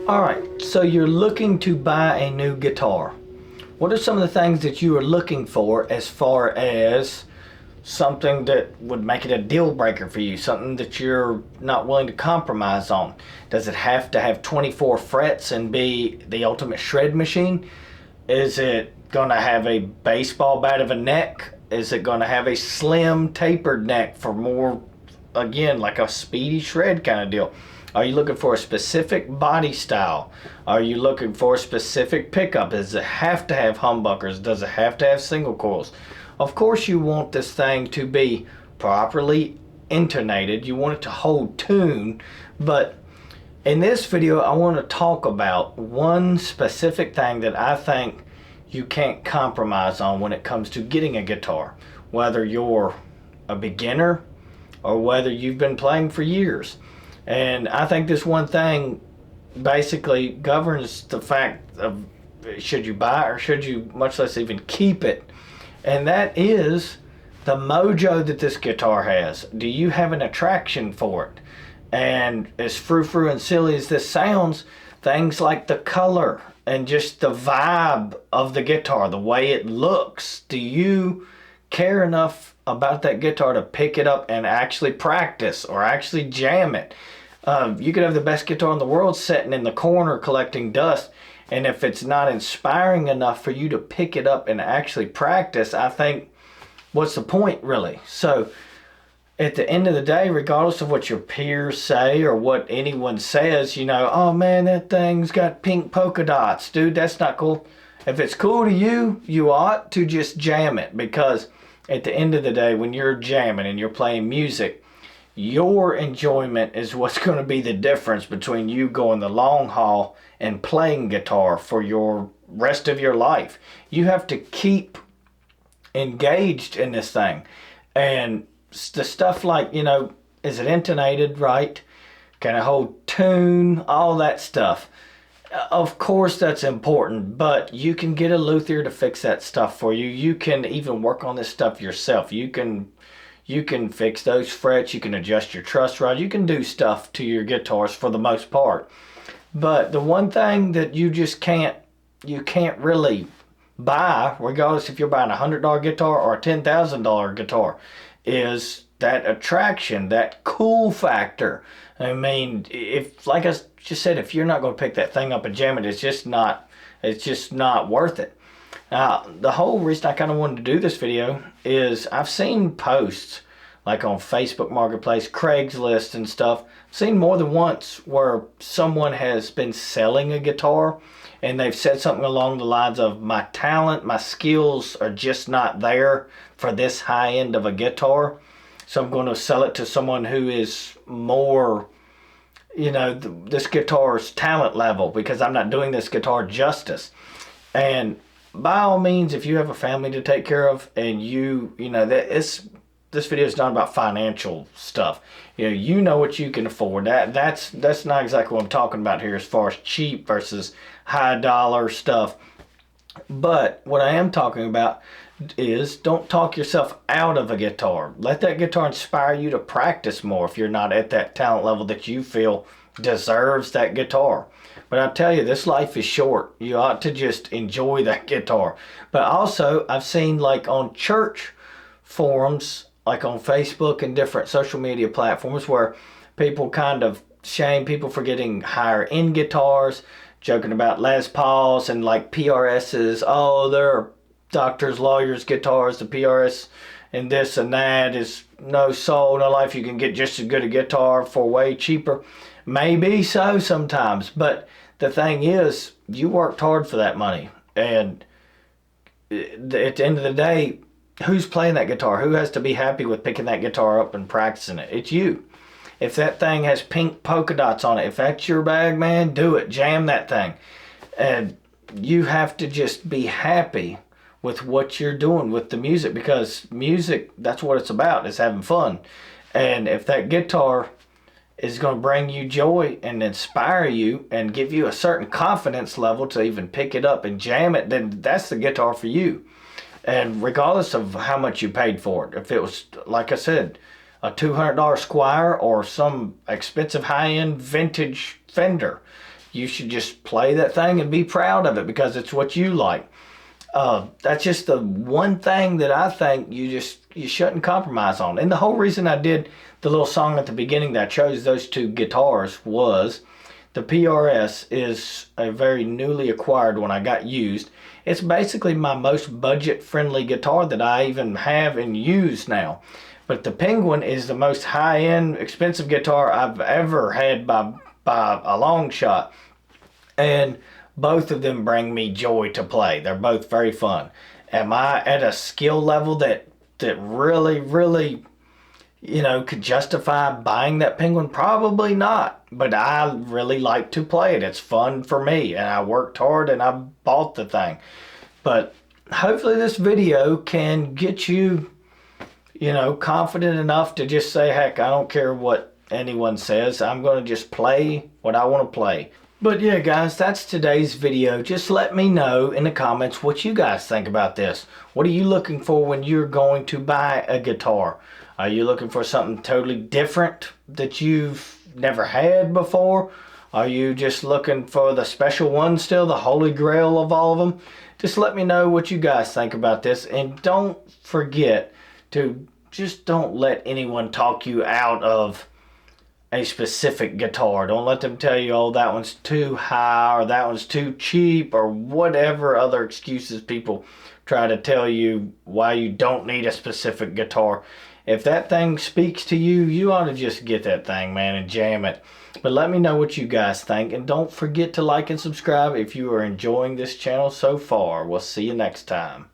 Alright, so you're looking to buy a new guitar. What are some of the things that you are looking for as far as something that would make it a deal breaker for you? Something that you're not willing to compromise on? Does it have to have 24 frets and be the ultimate shred machine? Is it going to have a baseball bat of a neck? Is it going to have a slim tapered neck for more, again, like a speedy shred kind of deal? Are you looking for a specific body style? Are you looking for a specific pickup? Does it have to have humbuckers? Does it have to have single coils? Of course you want this thing to be properly intonated. You want it to hold tune. But in this video, I want to talk about one specific thing that I think you can't compromise on when it comes to getting a guitar. Whether you're a beginner or whether you've been playing for years. And I think this one thing basically governs the fact of should you buy or should you much less even keep it. And that is the mojo that this guitar has. Do you have an attraction for it? And as frou-frou and silly as this sounds, things like the color and just the vibe of the guitar, the way it looks, do you care enough about that guitar to pick it up and actually practice or actually jam it? You could have the best guitar in the world sitting in the corner collecting dust, and if it's not inspiring enough for you to pick it up and actually practice, I think, what's the point really? So at the end of the day, regardless of what your peers say or what anyone says, you know, oh man, that thing's got pink polka dots. Dude, that's not cool. If it's cool to you, you ought to just jam it, because at the end of the day, when you're jamming and you're playing music, your enjoyment is what's going to be the difference between you going the long haul and playing guitar for your rest of your life. You have to keep engaged in this thing. And the stuff like, you know, is it intonated right? Can it hold tune? All that stuff. Of course that's important, but you can get a luthier to fix that stuff for you. You can even work on this stuff yourself. You can fix those frets, you can adjust your truss rod, you can do stuff to your guitars for the most part. But the one thing that you can't really buy, regardless if you're buying a $100 guitar or a $10,000 guitar, is that attraction, that cool factor. I mean, if, like I just said, if you're not going to pick that thing up and jam it, it's just not worth it. Now, the whole reason I kind of wanted to do this video is I've seen posts like on Facebook Marketplace, Craigslist and stuff. I've seen more than once where someone has been selling a guitar and they've said something along the lines of, my talent, my skills are just not there for this high end of a guitar. So I'm going to sell it to someone who is more, you know, this guitar's talent level, because I'm not doing this guitar justice. And by all means, if you have a family to take care of and you know, this video is not about financial stuff. You know what you can afford. That's not exactly what I'm talking about here as far as cheap versus high dollar stuff. But what I am talking about is, don't talk yourself out of a guitar. Let that guitar inspire you to practice more if you're not at that talent level that you feel deserves that guitar. But I tell you, this life is short. You ought to just enjoy that guitar. But also, I've seen like on church forums, like on Facebook and different social media platforms, where people kind of shame people for getting higher end guitars, joking about Les Pauls and like PRSs. Oh, they're doctors, lawyers, guitars, the PRS and this and that is no soul, no life. You can get just as good a guitar for way cheaper. Maybe so sometimes, but the thing is, you worked hard for that money. And at the end of the day, who's playing that guitar? Who has to be happy with picking that guitar up and practicing it? It's you. If that thing has pink polka dots on it, if that's your bag, man, do it. Jam that thing. And you have to just be happy with what you're doing with the music, because music, that's what it's about, is having fun. And if that guitar is going to bring you joy and inspire you and give you a certain confidence level to even pick it up and jam it, then that's the guitar for you. And regardless of how much you paid for it, if it was, like I said, a $200 Squire or some expensive high-end vintage Fender, you should just play that thing and be proud of it because it's what you like. That's just the one thing that I think you shouldn't compromise on. And the whole reason I did the little song at the beginning that I chose those two guitars was the PRS is a very newly acquired one I got used. It's basically my most budget-friendly guitar that I even have and use now. But the Penguin is the most high-end, expensive guitar I've ever had by a long shot. And both of them bring me joy to play. They're both very fun. Am I at a skill level that really, really, could justify buying that Penguin? Probably not. But I really like to play it. It's fun for me. And I worked hard and I bought the thing. But hopefully this video can get you, confident enough to just say, heck, I don't care what anyone says. I'm going to just play what I want to play. But yeah, guys, that's today's video. Just let me know in the comments what you guys think about this. What are you looking for when you're going to buy a guitar? Are you looking for something totally different that you've never had before? Are you just looking for the special one still, the holy grail of all of them? Just let me know what you guys think about this. And don't forget to just don't let anyone talk you out of a specific guitar. Don't let them tell you, oh, that one's too high or that one's too cheap or whatever other excuses people try to tell you why you don't need a specific guitar. If that thing speaks to you, you ought to just get that thing, man, and jam it. But let me know what you guys think, and don't forget to like and subscribe if you are enjoying this channel so far. We'll see you next time.